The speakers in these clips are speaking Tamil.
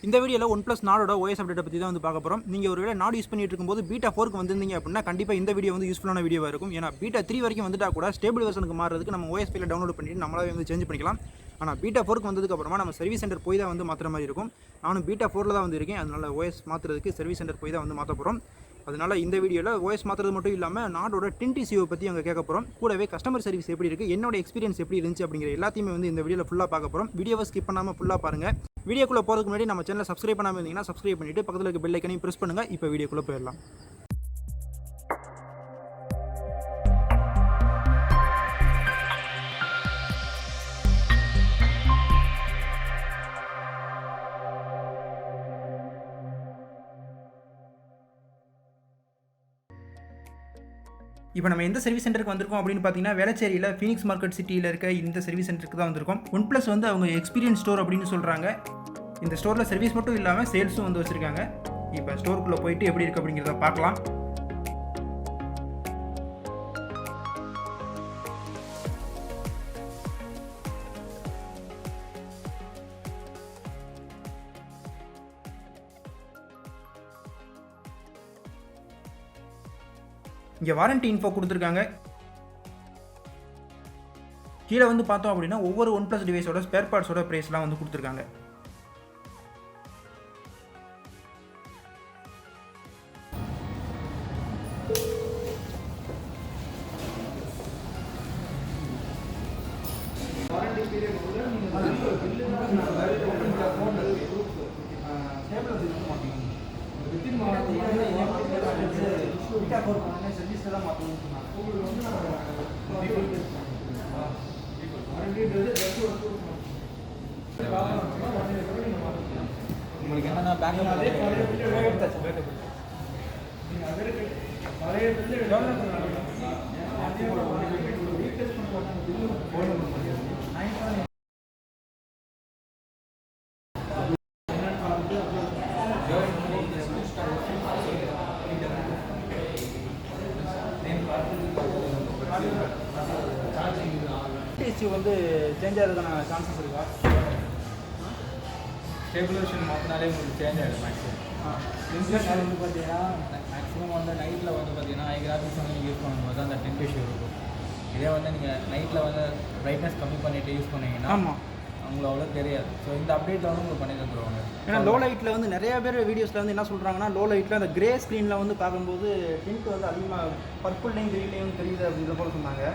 இந்த வீடியோவில் OnePlus நாடோட OS அப்டேட்டை பற்றி தான் வந்து பார்க்க போகிறோம். நீங்கள் ஒரு வேளை நாடு யூஸ் பண்ணிட்டு இருக்கும்போது பீட்டா 4க்கு வந்திருந்தீங்க அப்படின்னா கண்டிப்பாக இந்த வீடியோ வந்து யூஸ்ஃபுல்லான வீடியோவாக இருக்கும். ஏன்னா பீட்டா 3 வரைக்கும் வந்துட்டா கூட ஸ்டேபிள் வெர்ஷனுக்கு மாறதுக்கு நம்ம OS ஃபைலை டவுன்லோட் பண்ணிட்டு நம்மளாவே வந்து சேஞ்ச் பண்ணிக்கலாம். ஆனால் பீட்டா 4க்கு வந்ததுக்கப்புறமா நம்ம சர்வீஸ் சென்டர் போய் தான் வந்து மாற்றுற மாதிரி இருக்கும். நானும் பீட்டா 4ல் தான் வந்து இருக்கேன். அதனால் OS மாற்றுறதுக்கு சர்வீஸ் சென்டர் போய் தான் வந்து மாற்ற போகிறோம். அதனால் இந்த வீடியோவில் OS மாற்றுறது மட்டும் இல்லாமல் நாடோட டின்ட் இஷ்யூவை பற்றி அங்கே கேட்க போகிறோம். கூடவே கஸ்டமர் சர்வீஸ் எப்படி இருக்குது, என்னோட எக்ஸ்பீரியன்ஸ் எப்படி இருந்துச்சு அப்படிங்கிற எல்லாத்தையுமே வந்து இந்த வீடியோவில் ஃபுல்லாக பார்க்க போகிறோம். வீடியோவை ஸ்கிப் பண்ணாமல் ஃபுல்லாக பாருங்கள். வீடியோக்குள்ளே போகிறதுக்கு முன்னாடி நம்ம சேனலை சப்ஸ்கிரைப் பண்ணாமல் இருந்தீங்கன்னா சப்ஸ்கிரைப் பண்ணிவிட்டு பக்கத்தில் இருக்க பெல் ஐக்கனையும் ப்ரெஸ் பண்ணுங்கள். இப்போ வீடியோக்குள்ளே போயிடலாம். இப்போ நம்ம எந்த சர்வீஸ் சென்டருக்கு வந்திருக்கோம் அப்படின்னு பார்த்தீங்கன்னா வேளச்சேரியில் ஃபீனிக்ஸ் மார்க்கெட் சிட்டியில் இருக்க இந்த சர்வீஸ் சென்டருக்கு தான் வந்திருக்கோம். OnePlus வந்து அவங்க எக்ஸ்பீரியன்ஸ் ஸ்டோர் அப்படின்னு சொல்கிறாங்க. இந்த ஸ்டோரில் சர்வீஸ் மட்டும் இல்லாமல் சேல்ஸும் வந்து வச்சுருக்காங்க. இப்போ ஸ்டோருக்குள்ளே போயிட்டு எப்படி இருக்குது அப்படிங்கிறத பார்க்கலாம். இங்கே வாரண்டி இன்ஃபோ கொடுத்துருக்காங்க. கீழே வந்து பார்த்தோம் அப்படின்னா ஒவ்வொரு OnePlus டிவைஸோட ஸ்பேர் பார்ட்ஸோட ப்ரைஸ்லாம் வந்து கொடுத்துருக்காங்க. உங்களுக்கு என்னன்னா பேக்கப் வந்து சேஞ்ச் ஆகிறதுக்கான சான்சஸ் இருக்கா? ஸ்டேபிலேஷன் மாற்றினாலே உங்களுக்கு சேஞ்ச் ஆகிடும் மேக்ஸிமம். வந்து பார்த்தீங்கன்னா மேக்ஸிமம் வந்து நைட்டில் வந்து பார்த்தீங்கன்னா ஹை கிராஃபிக்ஸ் வந்து நீங்கள் யூஸ் பண்ணும்போது அந்த டென்ட் இஷ்யூ இருக்கும். இதே வந்து நீங்கள் நைட்டில் வந்து பிரைட்னஸ் கம்மி பண்ணிவிட்டு யூஸ் பண்ணிங்கன்னா ஆமாம் அவங்களுக்கு அவ்வளோ தெரியாது. ஸோ இந்த அப்டேட்டில் வந்து உங்களுக்கு பண்ணி தந்துடுவாங்க. ஏன்னா லோ லைட்டில் வந்து நிறைய பேர் வீடியோஸில் வந்து என்ன சொல்கிறாங்கன்னா லோ லைட்டில் அந்த கிரே ஸ்க்ரீனில் வந்து பார்க்கும்போது டிண்ட் வந்து அதிகமாக பர்பிள்லையும் க்ரீன்லையும் தெரியுது அப்படின்ற போல சொன்னாங்க.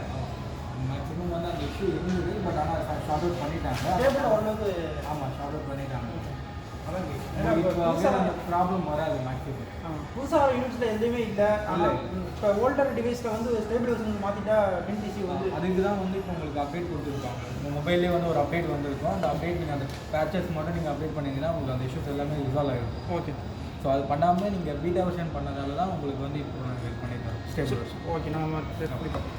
மேக்ஸிமம் வந்து அந்த இஷ்யூ இருந்தது, பட் ஆனால் ஷார்ட் அவுட் பண்ணிட்டாங்க. டேபிள் ஓரளவுக்கு ஆமாம் ஷார்ட் அவுட் பண்ணிட்டாங்க. அதான் ப்ராப்ளம் வராது மேக்ஸிமம். புதுசாக வர யூனிட்ஸில் எதுவுமே இல்லை. ஆனால் இப்போ ஓல்டர் டிவைஸில் வந்து ஸ்டேபிள் வெர்ஷன் மாற்றிட்டா டிண்ட் இஷ்யூ வந்து அதுக்கு தான் வந்து இப்போ உங்களுக்கு அப்டேட் கொடுத்துருக்காங்க. உங்கள் மொபைல்லேயே வந்து ஒரு அப்டேட் வந்திருக்கும். அந்த அப்டேட் நீங்கள் அந்த பேச்சஸ் மட்டும் நீங்கள் அப்டேட் பண்ணிங்கன்னா உங்களுக்கு அந்த இஷ்யூஸ் எல்லாமே ரிசால்வ் ஆகிடும். ஓகே. ஸோ அது பண்ணாமல் நீங்கள் பீட்டா வெர்ஷன் பண்ணதால தான் உங்களுக்கு வந்து இப்போ நாங்கள் பண்ணியிருக்கோம் ஸ்டேபிள் வெர்ஷன். ஓகே, நம்ம டெஸ்ட் பண்ணி பார்ப்போம்.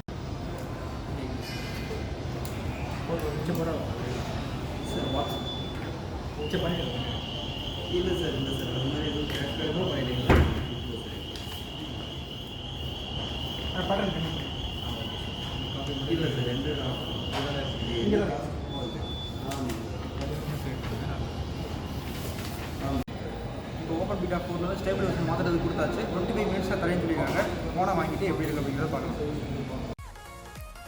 இல்லை சார், இல்லை சார், அது மாதிரி எதுவும் கேஷ்பேக் கூட பண்ணிட்டீங்களா? இல்லை சார், 2 இப்போ ஓப்பன் பீட்டா 4ல ஸ்டேபிள் வெர்ஷன் மாற்றுறது கொடுத்தாச்சு. 25 மினிட்ஸில் தரேன்னு சொல்லியிருக்காங்க. ஃபோனை வாங்கிட்டு எப்படி இருக்குது அப்படிங்கிறத பார்க்கலாம்.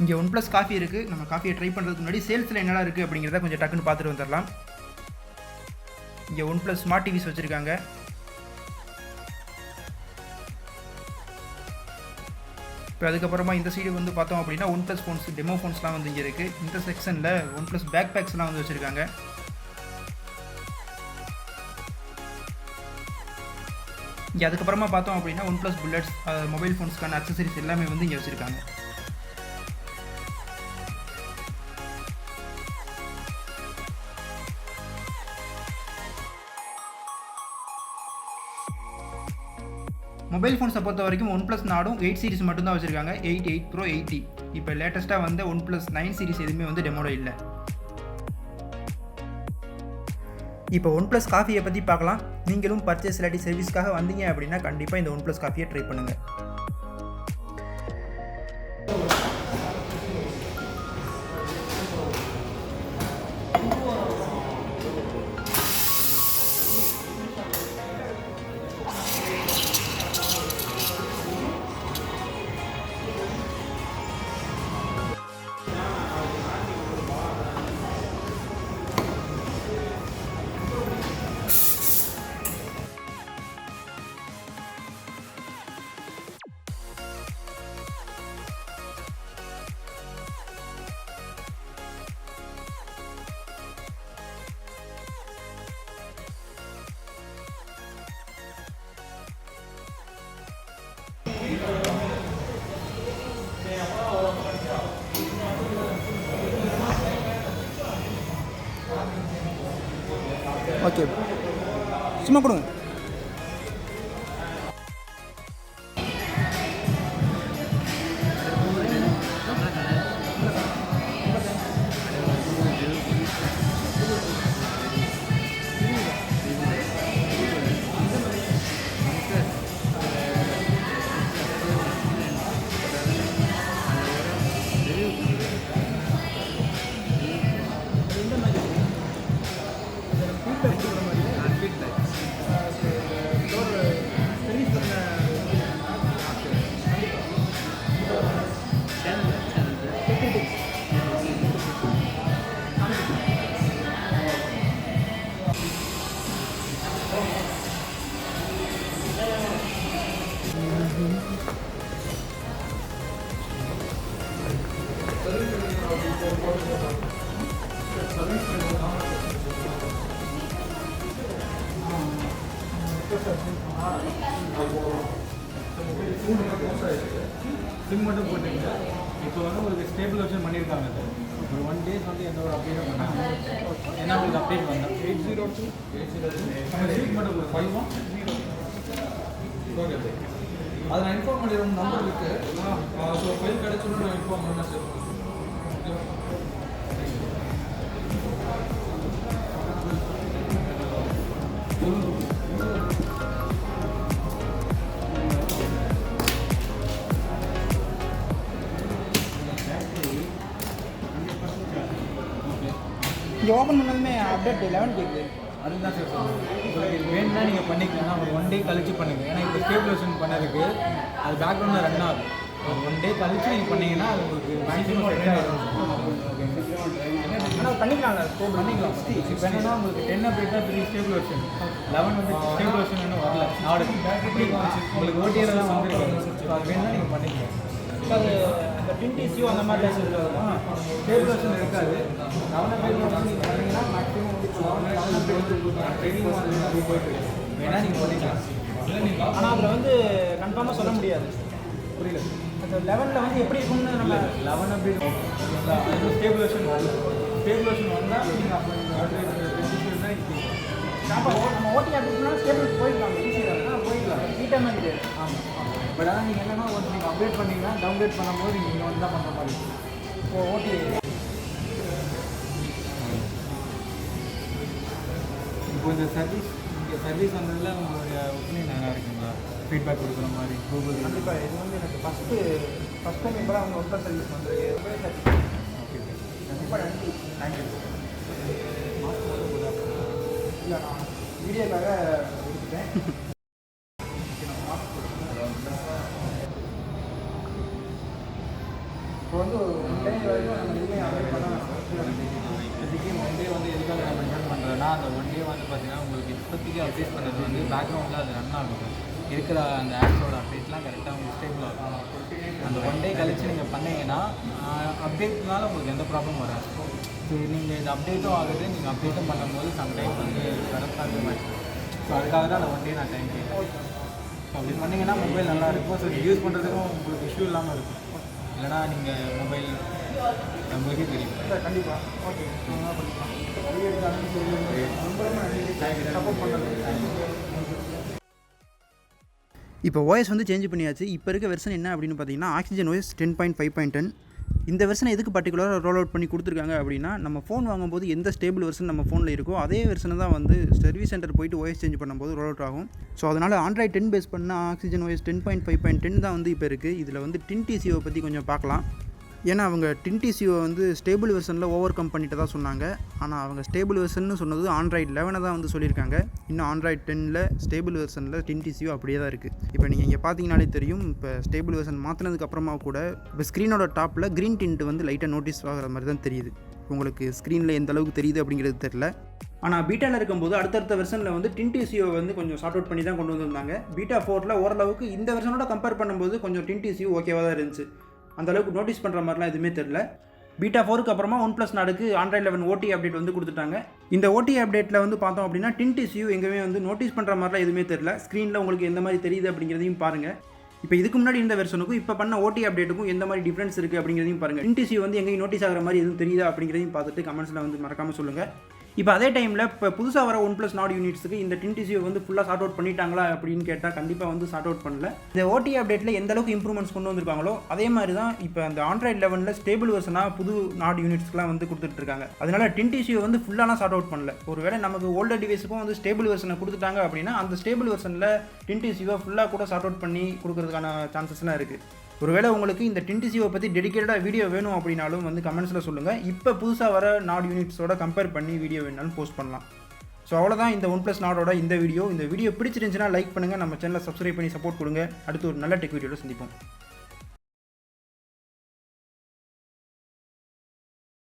இங்கே OnePlus காஃபி இருக்குது. நம்ம காஃபியை ட்ரை பண்ணுறதுக்கு முன்னாடி சேல்ஸில் என்னெல்லாம் இருக்குது அப்படிங்கிறத கொஞ்சம் டக்குன்னு பார்த்துட்டு வந்துடலாம். இங்கே OnePlus ஸ்மார்ட் டிவிஸ் வச்சுருக்காங்க. இப்போ அதுக்கப்புறமா இந்த சைடு வந்து பார்த்தோம் அப்படின்னா OnePlus ஃபோன்ஸ் டெமோ ஃபோன்ஸ்லாம் வந்து இங்கே இருக்குது. இந்த செக்ஷனில் OnePlus பேக் பேக்ஸ்லாம் வந்து வச்சுருக்காங்க. இங்கே அதுக்கப்புறமா பார்த்தோம் அப்படின்னா OnePlus புல்லட்ஸ் மொபைல் ஃபோன்ஸ்க்கான அக்சசரிஸ் எல்லாமே வந்து இங்கே வச்சுருக்காங்க. மொபைல் ஃபோன்ஸை பொறுத்த வரைக்கும் OnePlus நாடும் 8 சீரிஸ் மட்டும்தான் வச்சுருக்காங்க. 8, 8 Pro, 8T. இப்போ லேட்டஸ்ட்டாக வந்து OnePlus 9 சீரிஸ் எதுவுமே வந்து டெமோட இல்லை. இப்போ OnePlus காஃபியை பற்றி பார்க்கலாம். நீங்களும் பர்ச்சேஸ் இல்லாட்டி சர்வீஸ்க்காக வந்தீங்க அப்படின்னா கண்டிப்பாக இந்த OnePlus காஃபியை ட்ரை பண்ணுங்கள். ஓகே சும்மா கொடுங்க. சிம் மட்டும் போட்டீங்க. இப்போ வந்து உங்களுக்கு ஸ்டேபிளைசேஷன் பண்ணியிருக்காங்க. ஒரு 1 days வந்து எந்த ஒரு அப்டேட்டும் பண்ணாங்க. என்ன உங்களுக்கு அப்டேட் பண்ணால் 802 நம்ம சீட் மட்டும் ஒரு 51 ஓகே. அதை நான் இன்ஃபார்ம் பண்ணிடுறோம் நம்பர் இருக்குது. ஸோ ஃபைல் கிடச்சோன்னு நான் இன்ஃபார்ம் பண்ணேன் சார். இங்கே ஓப்பன் பண்ணதுமே அப்டேட் 11 கேட்குது. அதுதான் சார் சொல்லுங்கள். உங்களுக்கு வேணும்னா நீங்கள் பண்ணிக்கலாம். ஒரு 1 day கழிச்சு பண்ணுங்கள். ஏன்னா இப்போ ஸ்டேபிளைசேஷன் பண்ணதுக்கு அது பேக்ரவுண்டில் ரன் ஆகும். ஒரு 1 day கழிச்சு நீங்கள் பண்ணிங்கன்னா அது உங்களுக்கு மேக்ஸிமம் செட் ஆகிடும். ஆனால் பண்ணிக்கலாம்ல ஸ்டேபிள் பண்ணிக்கலாம். இப்போ என்னன்னா உங்களுக்கு 10 அப்டேட் தான் பெரிய ஸ்டேபிளைசேஷன். 11 வந்து ஸ்டேபிளைசேஷன் இன்னும் வரல. நாடு உங்களுக்கு ஓடியில் தான் வந்துருக்காங்க. ஸோ அது வேணும்னா நீங்கள் பண்ணிக்கலாம். இப்போ அது அந்த டின் டிசியூ அந்த மாதிரி லைசன்ஸ் ஸ்டேபிளைசேஷன் இருக்காது. 11 அப்டேட் வந்து நீங்கள் பண்ணிங்கன்னா மேக்ஸிமம் வந்து 11 அப்டேட் ட்ரெயினிங் வந்து போயிட்டு வேணா நீங்கள் பண்ணிக்கலாம். இல்லை நீங்கள் ஆனால் அதில் வந்து கன்ஃபார்மாக சொல்ல முடியாது. புரியல. அந்த 11 வந்து எப்படி இருக்கும்னு நம்ம 11 அப்டேட் ஸ்டேபிளைசேஷன் வரும். ஸ்டேபிளைசேஷன் வந்தால் நீங்கள் அப்போ நம்ம ஓட்டி அப்படின்னா ஸ்டேபிள் போயிடலாம். ஈஸியாக போயிடலாம். வீட்டாக மாதிரி. ஆமாம். பட் ஆனால் நீங்கள் என்னென்னா ஒன்று நீங்கள் அப்டேட் பண்ணிங்கன்னா டவுன்கிரேட் பண்ணும்போது நீங்கள் இங்கே வந்து தான் பண்ணுற மாதிரி இருக்கும். இப்போ ஓட்டி இப்போ இந்த சர்வீஸ் இங்கே சர்வீஸ் வந்ததில் உங்களுடைய ஒப்பீனியன் நல்லா இருக்குங்களா? ஃபீட்பேக் கொடுக்குற மாதிரி கூகுள். கண்டிப்பாக இது வந்து எனக்கு ஃபஸ்ட் டைம் இப்போ தான் அவங்க ஒர்க்கர் சர்வீஸ் வந்துருக்கு. ஓகே கண்டிப்பாக நன்றி. தேங்க்யூ. இல்லை நான் வீடியோக்காக கொடுத்துட்டேன். இப்போ வந்து ஒரு டைம் வரைக்கும் நம்ம எதுவுமே அப்டேட் பண்ண இப்போதைக்கு 1 day வந்து எதுக்காக நான் மென்ஷன் பண்ணுறேன்னா அந்த 1 day வந்து பார்த்தீங்கன்னா உங்களுக்கு இப்போதைக்கு அப்டேட் பண்ணது வந்து பேக்ரவுண்டில் அது ரன் ஆகும். இருக்கிற அந்த ஆப்ஸோட அப்டேட்லாம் கரெக்டாக உங்களுக்கு ஸ்டேபிள் ஆகும். அந்த 1 day கழிச்சு நீங்கள் பண்ணீங்கன்னா அப்டேட்னால உங்களுக்கு எந்த ப்ராப்ளம் வராது. ஸோ நீங்கள் இந்த அப்டேட்டும் ஆகுது. நீங்கள் அப்டேட்டும் பண்ணும்போது சம்டைம் வந்து கரெக்டாக மாட்டேன். ஸோ அதுக்காக தான் அந்த 1 day நான் டைம் கேட்குறேன். ஸோ அப்படி பண்ணிங்கன்னா மொபைல் நல்லா இருக்கும். ஸோ யூஸ் பண்ணுறதுக்கும் உங்களுக்கு இஷ்யூ இல்லாமல் இருக்கும். இல்லைனா நீங்கள் மொபைல் நம்மளுக்கே தெரியும். சார் கண்டிப்பாக ஓகே நல்லா பண்ணிக்கலாம். வீடியோ எடுத்து ரொம்ப ரொம்ப நன்றி சப்போர்ட் பண்ணுறது. இப்போ ஓஎஸ் வந்து சேஞ்ச் பண்ணியாச்சு. இப்போ இருக்க வெர்ஷன் என்ன அப்படின்னு பார்த்தீங்கன்னா ஆக்சிஜன் ஓஎஸ் 10.5.10. இந்த வெர்ஷனை எதுக்கு பர்டிகுலராக ரோல் அவுட் பண்ணி கொடுத்துருக்காங்க அப்படின்னா நம்ம ஃபோன் வாங்கும்போது எந்த ஸ்டேபிள் வெர்ஷன் நம்ம ஃபோனில் இருக்கோ அதே வெர்ஷனை தான் வந்து சர்வீஸ் சென்டர் போயிட்டு ஓஎஸ் சேஞ்ச் பண்ணும்போது ரோல் அவுட் ஆகும். ஸோ அதனால் ஆண்ட்ராய்ட் 10 பேஸ் பண்ண ஆக்சிஜன் ஓஎஸ் 10.5.10 தான் வந்து இப்போ இருக்குது. இதில் வந்து டின் டிசிஓவை பற்றி கொஞ்சம் பார்க்கலாம். ஏன்னா அவங்க டின் டிசிஓ வந்து ஸ்டேபிள் வெர்ஷனில் ஓவர் கம் பண்ணிட்டு தான் சொன்னாங்க. ஆனால் அவங்க ஸ்டேபிள் வெர்ஷன் சொன்னது ஆண்ட்ராய்ட் 11 தான் வந்து சொல்லியிருக்காங்க. இன்னும் ஆண்ட்ராய்ட் 10ல் ஸ்டேபிள் வெர்ஷனில் டின் டிசிஓ அப்படியே தான் இருக்குது. இப்போ நீங்கள் இங்கே பார்த்தீங்கனாலே தெரியும். இப்போ ஸ்டேபிள் வெர்ஷன் மாற்றினதுக்கு அப்புறமா கூட இப்போ ஸ்க்ரீனோட டாப்பில் க்ரீன் டின்ட் வந்து லைட்டாக நோட்டீஸ் ஆகிற மாதிரி தான் தெரியுது. உங்களுக்கு ஸ்க்ரீனில் எந்த அளவுக்கு தெரியுது அப்படிங்கிறது தெரில. ஆனால் பீட்டாவில் இருக்கும்போது அடுத்தடுத்த வெர்ஷனில் வந்து டின் டிசிஓ வந்து கொஞ்சம் சார்ட் அவுட் பண்ணி தான் கொண்டு வந்திருந்தாங்க. பீட்டா 4ல் ஓரளவுக்கு இந்த வெர்ஷனோட கம்பேர் பண்ணும்போது கொஞ்சம் டின் டிசிஓ ஓகேவாக தான் இருந்துச்சு. அந்தளவுக்கு நோட்டீஸ் பண்ணுற மாதிரிலாம் எதுவுமே தெரில. பீட்டா 4க்கு அப்புறமா OnePlus நாடுக்கு ஆண்ட்ராய்ட் 11 ஓடி அப்டேட் வந்து கொடுத்துட்டாங்க. இந்த ஓடி அப்டேட்டில் வந்து பார்த்தோம் அப்படின்னா டின் டிசியூ எங்கேயுமே வந்து நோட்டீஸ் பண்ணுற மாதிரிலாம் எதுவுமே தெரில. ஸ்க்ரீனில் உங்களுக்கு எந்த மாதிரி தெரியுது அப்படிங்கிறதையும் பாருங்கள். இப்போ இதுக்கு முன்னாடி இந்த வெர்ஷனுக்கும் இப்போ பண்ண ஓடி அப்டேட்டுக்கும் எந்த மாதிரி டிஃப்ரென்ஸ் இருக்குது அப்படிங்கிறதையும் பாருங்கள். டின் டிசியூ வந்து எங்கேயும் நோட்டீஸ் ஆகிற மாதிரி எதுவும் தெரியுதா அப்படிங்கிறதையும் பார்த்துட்டு கமெண்ட்ஸில் வந்து மறக்காமல் சொல்லுங்கள். இப்போ அதே டைமில் இப்போ புதுசாக வர OnePlus நாட் யூனிட்ஸுக்கு இந்த டிண்ட் இஷ்யூ வந்து ஃபுல்லாக சார்ட் அவுட் பண்ணிட்டாங்களா அப்படின்னு கேட்டால் கண்டிப்பாக வந்து சார்ட் அவுட் பண்ணல. இந்த ஓடி அப்டேட்டில் எந்த அளவுக்கு இம்ப்ரூவ்மெண்ட்ஸ் கொண்டு வந்திருக்காங்களோ அதே மாதிரி தான் இப்போ அந்த ஆண்ட்ராய்ட் 11ல் ஸ்டேபிள் வெர்ஷனாக புது நாட் யூனிட்ஸ்க்குலாம் வந்து கொடுத்துட்ருக்காங்க. அதனால டிண்ட் இஷ்யூ வந்து ஃபுல்லாலாம் சார்ட் அவுட் பண்ணல. ஒருவேளை நமக்கு ஓல்டர் டிவைஸுக்கும் வந்து ஸ்டேபிள் வெர்ஷனை கொடுத்துட்டாங்க அப்படின்னா அந்த ஸ்டேபிள் வெர்ஷனில் டிண்ட் இஷ்யூவை ஃபுல்லாக கூட சார்ட் அவுட் பண்ணி கொடுக்கறதுக்கான சான்சஸ்லாம் இருக்குது. ஒருவேளை உங்களுக்கு இந்த டிண்ட் இஷ்யூவை பற்றி டெடிக்கேட்டடாக வீடியோ வேணும் அப்படின்னாலும் வந்து கமெண்ட்ஸில் சொல்லுங்கள். இப்போ புதுசாக வர நாட் யூனிட்ஸோட கம்பேர் பண்ணி வீடியோ வேணாலும் போஸ்ட் பண்ணலாம். ஸோ அவ்வளோதான் இந்த OnePlus நாடோட இந்த வீடியோ பிடிச்சிருந்துச்சுன்னா லைக் பண்ணுங்கள், நம்ம சேனலை சப்ஸ்கிரைப் பண்ணி சப்போர்ட் கொடுங்க. அடுத்து ஒரு நல்ல டெக் வீடியோவில் சந்திப்போம்.